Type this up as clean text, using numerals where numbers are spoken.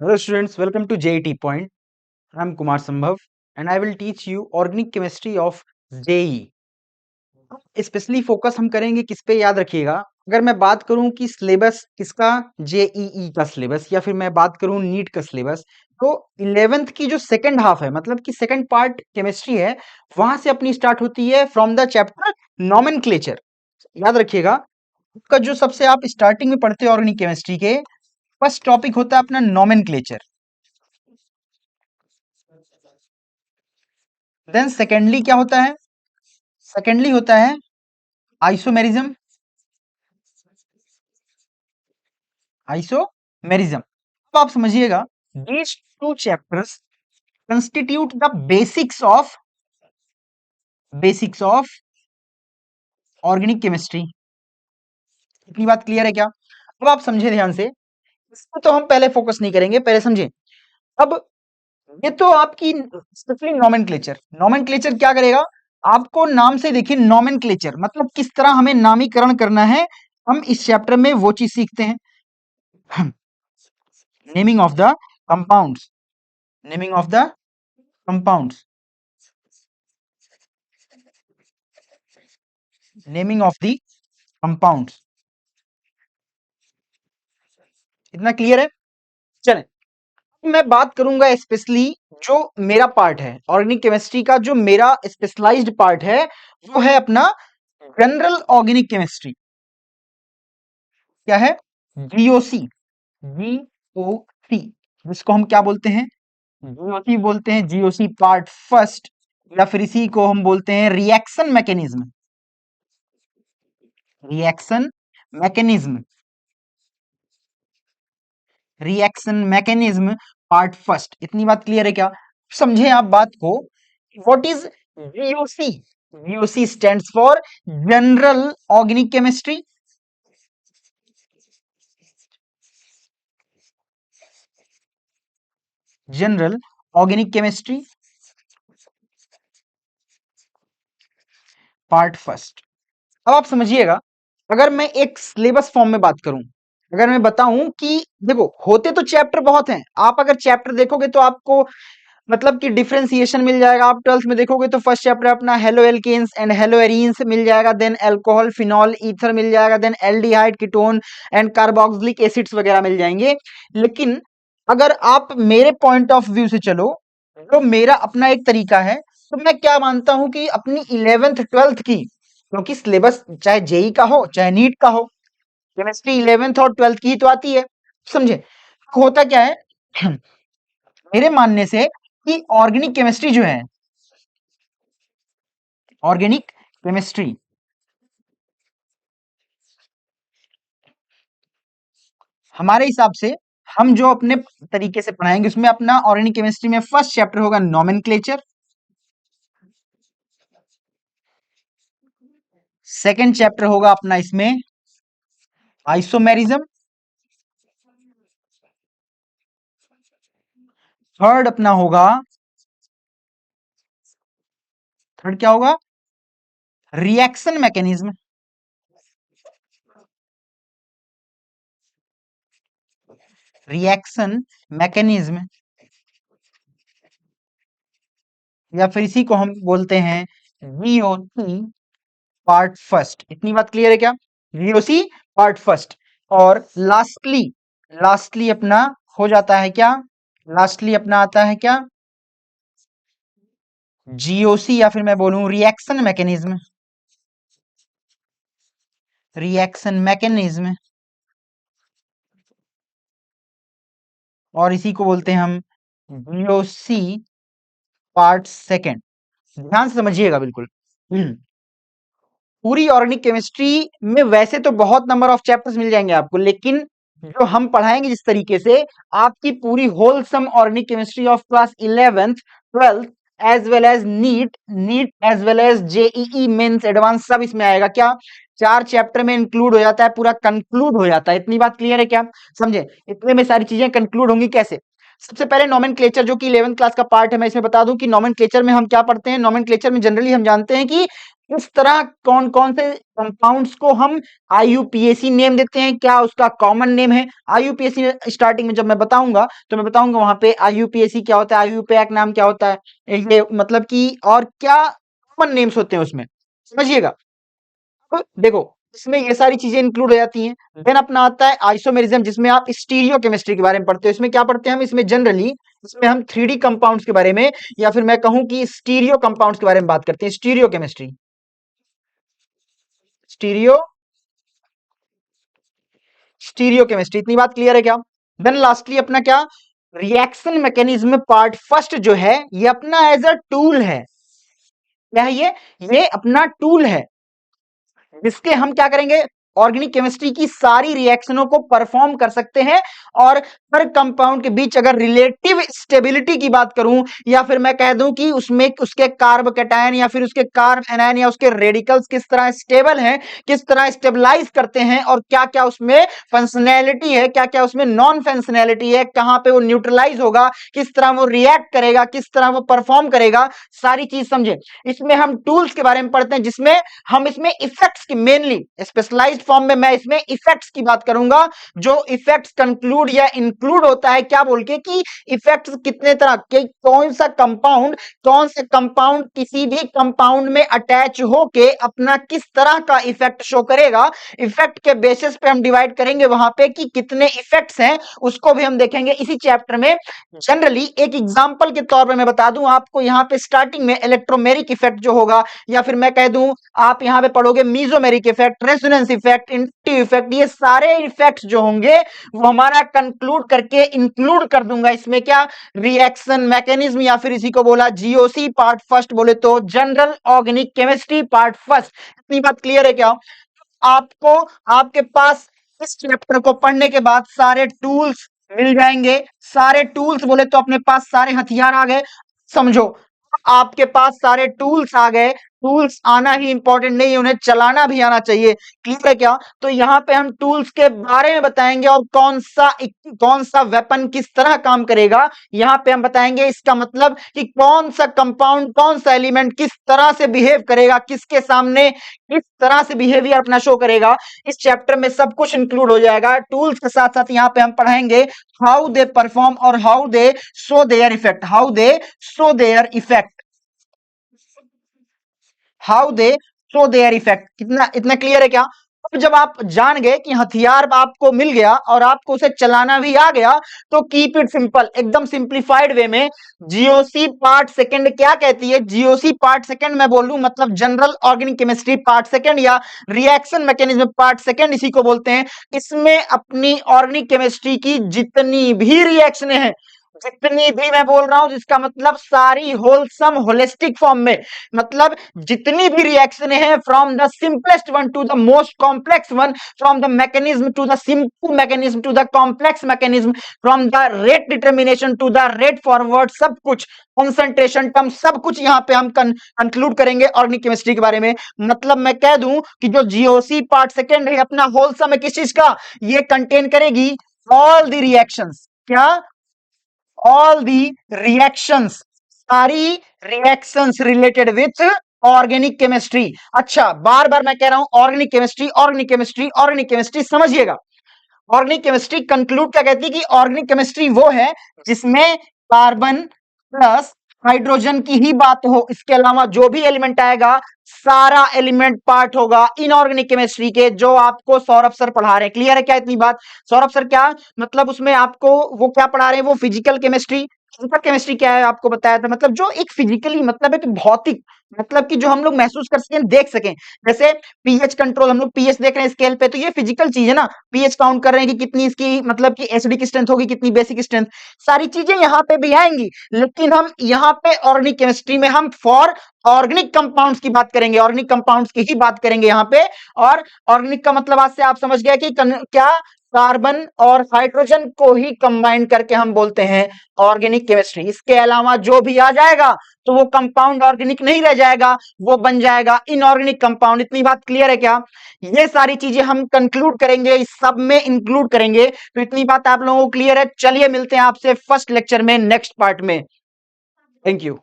Hello students, welcome to JET Point. I'm Kumar Sambhav and I will teach you organic chemistry of JEE. Specially focus हम करेंगे किस पे, याद रखिएगा। अगर मैं बात करूं कि सिलेबस किसका, जेईई का सिलेबस, या फिर मैं बात करूं नीट का सिलेबस, तो 11th की जो सेकंड हाफ है, मतलब कि सेकंड पार्ट केमिस्ट्री है, वहां से अपनी स्टार्ट होती है फ्रॉम द चैप्टर नॉमेनक्लेचर। याद रखिएगा, आपका जो सबसे आप स्टार्टिंग में पढ़ते हो ऑर्गेनिक केमिस्ट्री के, फर्स्ट टॉपिक होता है अपना नॉमेनक्लेचर। देन सेकेंडली क्या होता है? सेकेंडली होता है आइसोमेरिज्म। आइसोमेरिज्म, अब आप समझिएगा, these two chapters constitute the basics of organic chemistry। इतनी बात क्लियर है क्या? अब आप समझे ध्यान से, इसको तो हम पहले फोकस नहीं करेंगे, पहले समझे। अब ये तो आपकी स्पेशली नॉमेनक्लेचर। नॉमेनक्लेचर क्या करेगा? आपको नाम से देखिए, नॉमेनक्लेचर मतलब किस तरह हमें नामीकरण करना है, हम इस चैप्टर में वो चीज सीखते हैं। Naming of the compounds, naming of the compounds, naming of the compounds. इतना क्लियर है? चलें, मैं बात करूंगा स्पेशली जो मेरा पार्ट है ऑर्गेनिक केमिस्ट्री का, जो मेरा स्पेशलाइज्ड पार्ट है, वो है अपना जनरल ऑर्गेनिक केमिस्ट्री। क्या है? जीओसी, जीओसी, जिसको हम क्या बोलते हैं? जीओसी बोलते हैं, जीओसी पार्ट फर्स्ट, या फिर इसी को हम बोलते हैं reaction mechanism. Reaction mechanism, reaction mechanism part first. इतनी बात क्लियर है क्या? समझे आप बात को? What is GOC? GOC stands for general organic chemistry. General organic chemistry part first. अब आप समझिएगा, अगर मैं एक सिलेबस फॉर्म में बात करूं, अगर मैं बताऊं कि देखो, होते तो चैप्टर बहुत हैं, आप अगर चैप्टर देखोगे तो आपको मतलब कि डिफरेंशिएशन मिल जाएगा। आप 12th में देखोगे तो फर्स्ट चैप्टर अपना halo alkanes and halo arenes मिल जाएगा, देन अल्कोहल, फिनॉल, ईथर मिल जाएगा, then aldehyde, ketone and carboxylic acids वगैरह मिल जाएंगे। लेकिन अगर आप मेरे पॉइंट ऑफ व्यू से चलो, तो मेरा अपना एक तरीका है, तो मैं क्या मानता हूं कि अपनी 11th 12th की, क्योंकि सिलेबस चाहे जेई का हो चाहे नीट का हो, केमिस्ट्री 11th और 12th की ही तो आती है। समझे? होता क्या है, मेरे मानने से कि ऑर्गेनिक केमिस्ट्री जो है, ऑर्गेनिक केमिस्ट्री हमारे हिसाब से हम जो अपने तरीके से पढ़ाएंगे, उसमें अपना ऑर्गेनिक केमिस्ट्री में फर्स्ट चैप्टर होगा नॉमेनक्लेचर, सेकंड चैप्टर होगा अपना इसमें आइसोमेरिज्म, थर्ड अपना होगा, थर्ड क्या होगा? रिएक्शन मैकेनिज्म, रिएक्शन मैकेनिज्म, या फिर इसी को हम बोलते हैं जीओसी पार्ट फर्स्ट। इतनी बात क्लियर है क्या? GOC part first. और लास्टली, लास्टली अपना हो जाता है क्या? लास्टली अपना आता है क्या? जीओसी, या फिर मैं बोलूं रिएक्शन मैकेनिज्म, रिएक्शन मैकेनिज्म, और इसी को बोलते हैं हम जीओसी पार्ट सेकेंड। ध्यान से समझिएगा बिल्कुल। पूरी ऑर्गेनिक केमिस्ट्री में वैसे तो बहुत नंबर ऑफ चैप्टर्स मिल जाएंगे आपको, लेकिन जो हम पढ़ाएंगे जिस तरीके से, आपकी पूरी wholesome organic chemistry of class 11th 12th as well as NEET as well as JEE mains advanced, सब इसमें आएगा। क्या 4 चैप्टर में इंक्लूड हो जाता है, पूरा कंक्लूड हो जाता है। इतनी बात क्लियर है क्या? समझे? इतने में सारी चीजें कंक्लूड होंगी कैसे? सबसे पहले नॉमेनक्लेचर, जो कि 11th क्लास का पार्ट है, मैं इसमें बता दूं कि नॉमेनक्लेचर में हम क्या पढ़ते हैं। नॉमेनक्लेचर में जनरली हम जानते हैं कि इस तरह कौन कौन से कंपाउंड्स को हम आईयूपीएसी नेम देते हैं, क्या उसका कॉमन नेम है। आईयूपीएसी स्टार्टिंग में जब मैं बताऊंगा तो मैं बताऊंगा वहां पे आईयूपीएसी क्या होता है, आईयूपीएक नाम क्या होता है, ये मतलब कि और क्या कॉमन नेम्स होते हैं उसमें, समझिएगा। तो देखो इसमें ये सारी चीजें इंक्लूड हो जाती हैं। देन अपना आता है आइसोमेरिज्म, जिसमें आप स्टीरियो केमिस्ट्री के बारे में पढ़ते हो। इसमें क्या पढ़ते हैं हम, इसमें जनरली इसमें हम 3D कंपाउंड्स के बारे में, या फिर मैं कहूं कि स्टीरियो कंपाउंड्स के बारे में बात करते हैं, stereo chemistry, stereo stereo chemistry. इतनी बात क्लियर है क्या। देन लास्टली अपना क्या, रिएक्शन मैकेनिज्म में पार्ट फर्स्ट जो है ये अपना एज अ टूल है। क्या है ये अपना टूल है जिसके हम क्या करेंगे, ऑर्गेनिक केमिस्ट्री की सारी रिएक्शनों को परफॉर्म कर सकते हैं। और हर कंपाउंड के बीच अगर रिलेटिव स्टेबिलिटी की बात करूं, या फिर मैं कह दूं कि उसमें उसके कार्ब कैटायन या फिर उसके कार्ब एनायन या उसके रेडिकल्स किस तरह स्टेबल हैं, किस तरह स्टेबलाइज करते हैं, और क्या क्या उसमें फंक्शनैलिटी है, क्या क्या उसमें नॉन फंक्शनैलिटी है, कहां पे वो न्यूट्रलाइज होगा, किस तरह वो रिएक्ट करेगा, किस तरह वो परफॉर्म करेगा, सारी चीज समझे। इसमें हम टूल्स के बारे में पढ़ते हैं, जिसमें हम इसमें इफेक्ट्स की मेनली स्पेशलाइज्ड फॉर्म में मैं इसमें इफेक्ट्स की बात करूंगा। जो इफेक्ट्स कंक्लूड या इंक्लूड होता है क्या बोल के कि इफेक्ट्स कितने तरह के, कौन सा कंपाउंड किसी भी कंपाउंड में अटैच होके अपना किस तरह का इफेक्ट शो करेगा। इफेक्ट के बेसिस पे हम डिवाइड करेंगे वहां पे कि कितने इफेक्ट्स हैं, उसको भी हम देखेंगे इसी चैप्टर में। जनरली एक एग्जांपल के तौर पे मैं बता दूं आपको, यहां पे स्टार्टिंग में इलेक्ट्रोमेरिक इफेक्ट जो होगा, या फिर मैं कह दूं आप यहां पे पढ़ोगे mesomeric effect, resonance effect, inductive effect, ये सारे इफेक्ट्स जो होंगे वो हमारा कंक्लूड करके इंक्लूड कर दूंगा इसमें क्या, रिएक्शन मैकेनिज्म, या फिर इसी को बोला जीओसी पार्ट फर्स्ट, बोले तो general organic chemistry part first. इतनी बात क्लियर है क्या। आपको आपके पास इस चैप्टर को पढ़ने के बाद सारे टूल्स मिल जाएंगे। सारे टूल्स बोले तो अपने पास सारे हथियार आ गए, समझो आपके पास सारे टूल्स आ गए। टूल्स आना ही इंपॉर्टेंट नहीं है, उन्हें चलाना भी आना चाहिए। क्लियर है क्या। तो यहाँ पे हम टूल्स के बारे में बताएंगे और कौन सा वेपन किस तरह काम करेगा यहाँ पे हम बताएंगे। इसका मतलब कि कौन सा कंपाउंड, कौन सा एलिमेंट किस तरह से बिहेव करेगा, किसके सामने किस तरह से बिहेवियर अपना शो करेगा, इस चैप्टर में सब कुछ इंक्लूड हो जाएगा। टूल्स के साथ साथ यहाँ पे हम पढ़ाएंगे हाउ दे परफॉर्म और how they show their effect, how they show their effect, how they show their effect. कितना इतना क्लियर है क्या। अब जब आप जान गए कि हथियार आपको मिल गया और आपको उसे चलाना भी आ गया, तो कीप इट सिंपल, एकदम सिंप्लीफाइड वे में। जीओसी पार्ट सेकंड क्या कहती है, जीओसी पार्ट सेकंड मैं बोल लूं मतलब general organic chemistry part second या रिएक्शन मैकेनिज्म पार्ट सेकंड इसी को बोलते हैं। इसमें अपनी ऑर्गेनिक केमिस्ट्री की जितनी भी रिएक्शनें हैं, जितनी भी मैं बोल रहा हूं, जिसका मतलब सारी होलसम होलिस्टिक फॉर्म में, मतलब जितनी भी रिएक्शन है from the simplest one to the most complex one, from the mechanism to the simple mechanism to the complex mechanism, from the rate determination to the rate forward, सब कुछ concentration term सब कुछ यहाँ पे हम conclude करेंगे organic chemistry के बारे में। मतलब मैं कह दूं कि जो जीओसी पार्ट सेकेंड है अपना होलसम है किस चीज का, ये कंटेन करेगी ऑल द रिएक्शंस, क्या, all the reactions, सारी reactions related with organic chemistry. अच्छा बार बार मैं कह रहा हूं organic chemistry, organic chemistry, organic chemistry, समझिएगा। ऑर्गेनिक केमिस्ट्री कंक्लूड क्या कहती है कि ऑर्गेनिक केमिस्ट्री वो है जिसमें कार्बन प्लस हाइड्रोजन की ही बात हो, इसके अलावा जो भी एलिमेंट आएगा सारा एलिमेंट पार्ट होगा इनऑर्गेनिक केमिस्ट्री के, जो आपको सौरभ सर पढ़ा रहे हैं। क्लियर है क्या इतनी बात। सौरभ सर क्या मतलब उसमें आपको वो क्या पढ़ा रहे हैं, वो फिजिकल केमिस्ट्री, फिजिकल केमिस्ट्री क्या है आपको बताया था, मतलब जो एक फिजिकली मतलब एक भौतिक, मतलब कि जो हम लोग महसूस कर सकें, देख सकें। जैसे पीएच कंट्रोल, हम लोग पीएच देख रहे हैं स्केल पे, तो ये फिजिकल चीज है ना, पीएच काउंट कर रहे हैं कि कितनी इसकी मतलब कि एसिडिक स्ट्रेंथ होगी, कितनी बेसिक स्ट्रेंथ, सारी चीजें यहाँ पे भी आएंगी। लेकिन हम यहाँ पे ऑर्गेनिक केमिस्ट्री में हम फॉर ऑर्गेनिक कंपाउंड्स की बात करेंगे, ऑर्गेनिक कंपाउंड्स की ही बात करेंगे यहाँ पे। और ऑर्गेनिक का मतलब आज से आप समझ गए कि क्या, कार्बन और हाइड्रोजन को ही कंबाइन करके हम बोलते हैं ऑर्गेनिक केमिस्ट्री। इसके अलावा जो भी आ जाएगा तो वो कंपाउंड ऑर्गेनिक नहीं रह जाएगा, वो बन जाएगा इनऑर्गेनिक कंपाउंड। इतनी बात क्लियर है क्या। ये सारी चीजें हम कंक्लूड करेंगे, इस सब में इंक्लूड करेंगे। तो इतनी बात आप लोगों को क्लियर है। चलिए मिलते हैं आपसे फर्स्ट लेक्चर में, नेक्स्ट पार्ट में। Thank you.